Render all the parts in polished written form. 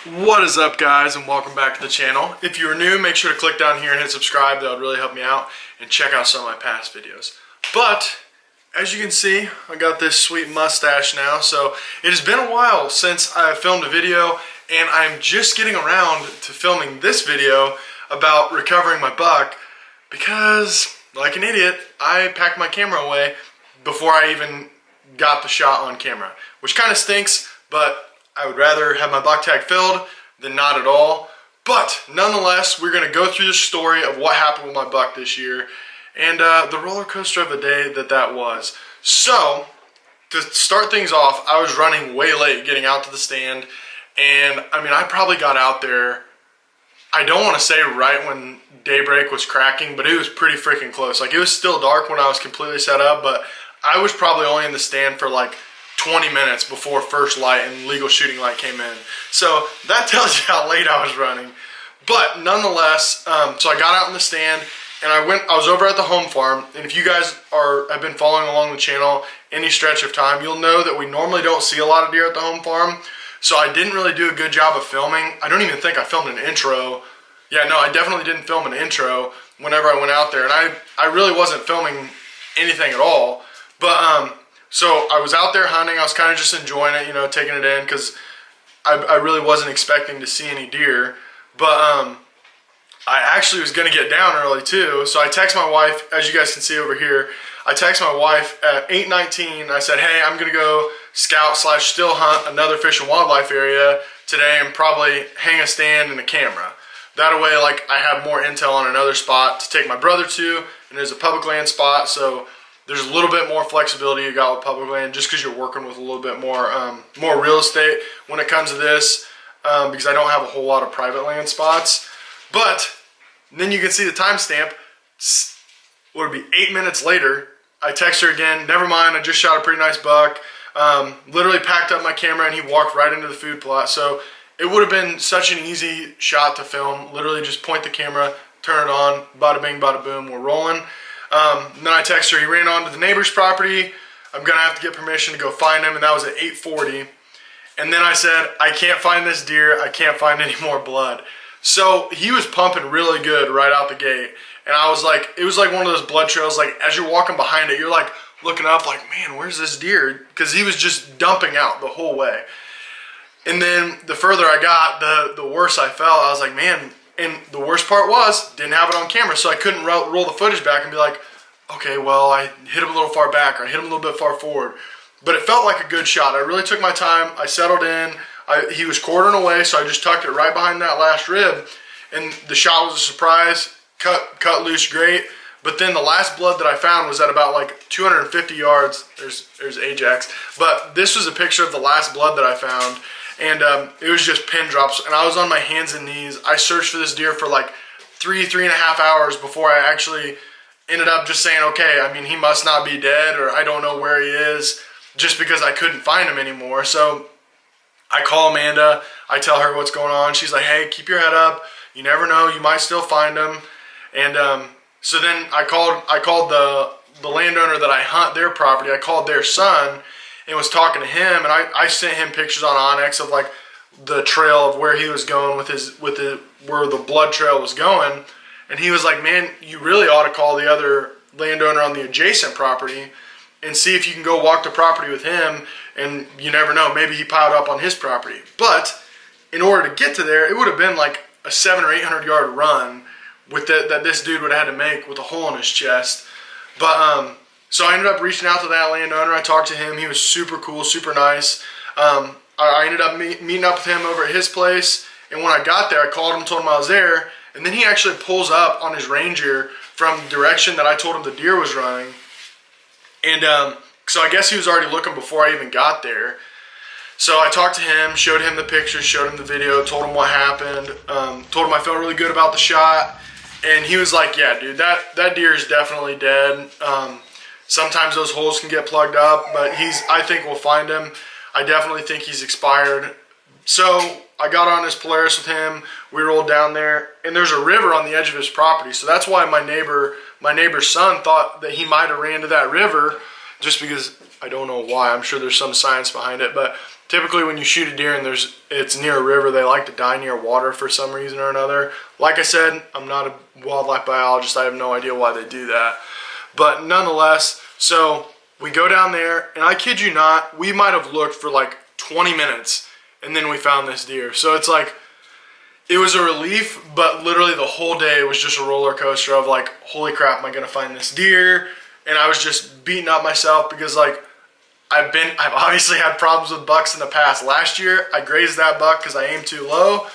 What is up, guys, and welcome back to the channel. If you're new, make sure to click down here and hit subscribe. That would really help me out, and check out some of my past videos. But as you can see, I got this sweet mustache now, so it has been a while since I filmed a video, and I'm just getting around to filming this video about recovering my buck because, like an idiot, I packed my camera away before I even got the shot on camera, which kind of stinks, but I would rather have my buck tag filled than not at all. But nonetheless, we're going to go through the story of what happened with my buck this year and the roller coaster of a day that was. So, to start things off, I was running way late getting out to the stand. And I mean, I probably got out there, I don't want to say right when daybreak was cracking, but it was pretty freaking close. Like, it was still dark when I was completely set up, but I was probably only in the stand for like 20 minutes before first light and legal shooting light came in. So that tells you how late I was running. But nonetheless, so I got out in the stand and I was over at the home farm. And if you guys have been following along the channel any stretch of time, you'll know that we normally don't see a lot of deer at the home farm. So I didn't really do a good job of filming. I don't even think I filmed an intro. Yeah, no, I definitely didn't film an intro whenever I went out there. And I really wasn't filming anything at all. But so I was out there hunting. I was kind of just enjoying it, you know, taking it in because I really wasn't expecting to see any deer. But I actually was going to get down early too. So I text my wife, as you guys can see over here, I text my wife at 8:19. I said, hey, I'm going to go scout / still hunt another fish and wildlife area today and probably hang a stand and a camera. That way, like, I have more intel on another spot to take my brother to, and there's a public land spot, so there's a little bit more flexibility you got with public land just because you're working with a little bit more real estate when it comes to this, because I don't have a whole lot of private land spots. But then you can see the timestamp. What would be 8 minutes later, I text her again, never mind, I just shot a pretty nice buck. Literally packed up my camera and he walked right into the food plot. So it would have been such an easy shot to film. Literally just point the camera, turn it on, bada bing, bada boom, we're rolling. And then I text her, he ran onto the neighbor's property. I'm going to have to get permission to go find him. And that was at 8:40. And then I said, I can't find this deer. I can't find any more blood. So he was pumping really good right out the gate. And I was like, it was like one of those blood trails. Like, as you're walking behind it, you're like looking up like, man, where's this deer? Because he was just dumping out the whole way. And then the further I got, the worse I felt. I was like, man. And the worst part was, didn't have it on camera, so I couldn't roll the footage back and be like, okay, well, I hit him a little far back, or I hit him a little bit far forward. But it felt like a good shot. I really took my time. I settled in. He was quartering away, so I just tucked it right behind that last rib. And the shot was a surprise. Cut loose great. But then the last blood that I found was at about like 250 yards. There's Ajax. But this was a picture of the last blood that I found. And it was just pin drops, and I was on my hands and knees. I searched for this deer for like 3.5 hours before I actually ended up just saying, okay, I mean, he must not be dead, or I don't know where he is, just because I couldn't find him anymore. So I call Amanda, I tell her what's going on. She's like, hey, keep your head up. You never know, you might still find him. And so then I called the landowner that I hunt their property. I called their son and was talking to him, and I sent him pictures on Onyx of like the trail of where he was going where the blood trail was going. And he was like, man, you really ought to call the other landowner on the adjacent property and see if you can go walk the property with him, and you never know, maybe he piled up on his property. But in order to get to there, it would have been like a 700 or 800 yard run with that this dude would have had to make with a hole in his chest. But so I ended up reaching out to that landowner. I talked to him. He was super cool, super nice. I ended up meeting up with him over at his place. And when I got there, I called him, told him I was there. And then he actually pulls up on his Ranger from the direction that I told him the deer was running. And so I guess he was already looking before I even got there. So I talked to him, showed him the pictures, showed him the video, told him what happened, told him I felt really good about the shot. And he was like, yeah, dude, that deer is definitely dead. Sometimes those holes can get plugged up, but I think we'll find him. I definitely think he's expired. So I got on his Polaris with him. We rolled down there, and there's a river on the edge of his property. So that's why my neighbor's son thought that he might have ran to that river just because I don't know why. I'm sure there's some science behind it, but typically when you shoot a deer and it's near a river, they like to die near water for some reason or another. Like I said, I'm not a wildlife biologist. I have no idea why they do that. But nonetheless, so we go down there, and I kid you not, we might have looked for like 20 minutes, and then we found this deer. So it's like, it was a relief, but literally the whole day was just a roller coaster of like, holy crap, am I gonna find this deer? And I was just beating up myself because like, I've obviously had problems with bucks in the past. Last year, I grazed that buck because I aimed too low.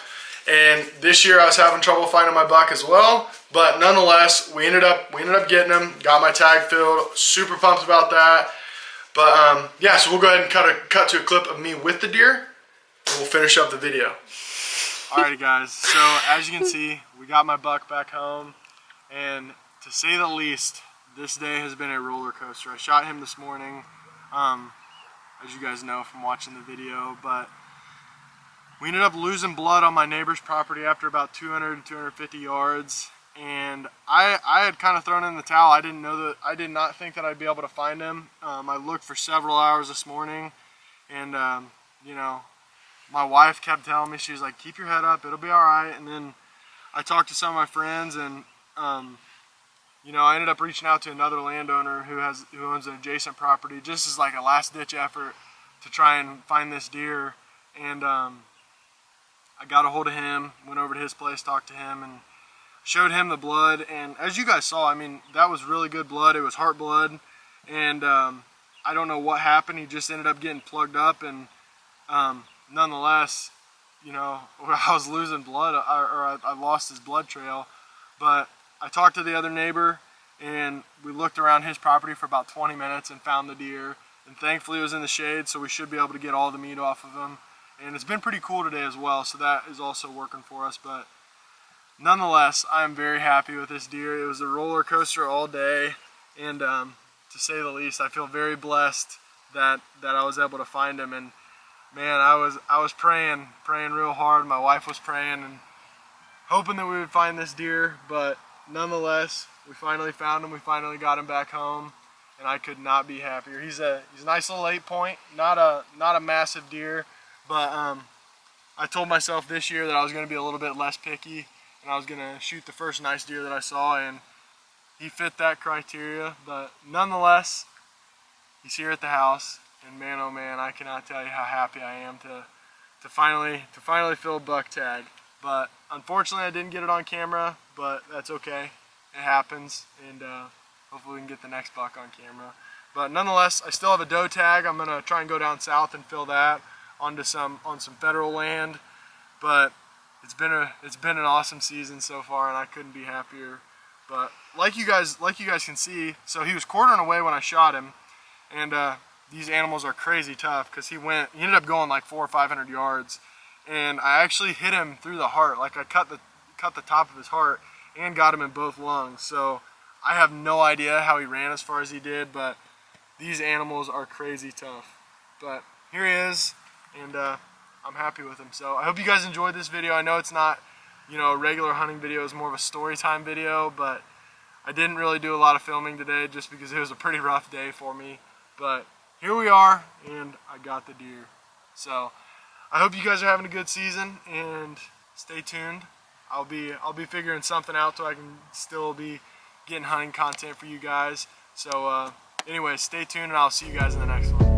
And this year I was having trouble finding my buck as well. But nonetheless, we ended up getting him, got my tag filled, super pumped about that. But yeah, so we'll go ahead and cut to a clip of me with the deer, and we'll finish up the video. Alrighty guys, so as you can see, we got my buck back home, and to say the least, this day has been a roller coaster. I shot him this morning, as you guys know from watching the video, but we ended up losing blood on my neighbor's property after about 200 to 250 yards, and I had kind of thrown in the towel. I did not think that I'd be able to find him. I looked for several hours this morning, and you know, my wife kept telling me, she was like, keep your head up, it'll be all right. And then I talked to some of my friends, and you know, I ended up reaching out to another landowner who owns an adjacent property, just as like a last-ditch effort to try and find this deer. And I got a hold of him, went over to his place, talked to him, and showed him the blood. And as you guys saw, I mean, that was really good blood. It was heart blood, and I don't know what happened. He just ended up getting plugged up, and nonetheless, you know, I was losing blood, or I lost his blood trail. But I talked to the other neighbor, and we looked around his property for about 20 minutes and found the deer. And thankfully it was in the shade, so we should be able to get all the meat off of him. And it's been pretty cool today as well, so that is also working for us. But nonetheless, I am very happy with this deer. It was a roller coaster all day, and to say the least, I feel very blessed that I was able to find him. And man, I was praying real hard. My wife was praying and hoping that we would find this deer, but nonetheless, we finally found him. We finally got him back home, and I could not be happier. He's a nice little 8-point, not a massive deer, but I told myself this year that I was going to be a little bit less picky, and I was going to shoot the first nice deer that I saw, and he fit that criteria. But nonetheless, he's here at the house, and man, oh man, I cannot tell you how happy I am to finally fill a buck tag. But unfortunately, I didn't get it on camera, but that's okay. It happens, and hopefully we can get the next buck on camera. But nonetheless, I still have a doe tag. I'm gonna try and go down south and fill that on some federal land. But it's been an awesome season so far, and I couldn't be happier. But like you guys can see, so he was quartering away when I shot him, and these animals are crazy tough because he ended up going like 400 or 500 yards, and I actually hit him through the heart. Like I cut the top of his heart and got him in both lungs. So I have no idea how he ran as far as he did, but these animals are crazy tough. But here he is, and I'm happy with him. So I hope you guys enjoyed this video. I know it's not, you know, a regular hunting video. It's more of a story time video, but I didn't really do a lot of filming today just because it was a pretty rough day for me. But here we are, and I got the deer. So I hope you guys are having a good season, and stay tuned. I'll be figuring something out so I can still be getting hunting content for you guys. So anyways, stay tuned, and I'll see you guys in the next one.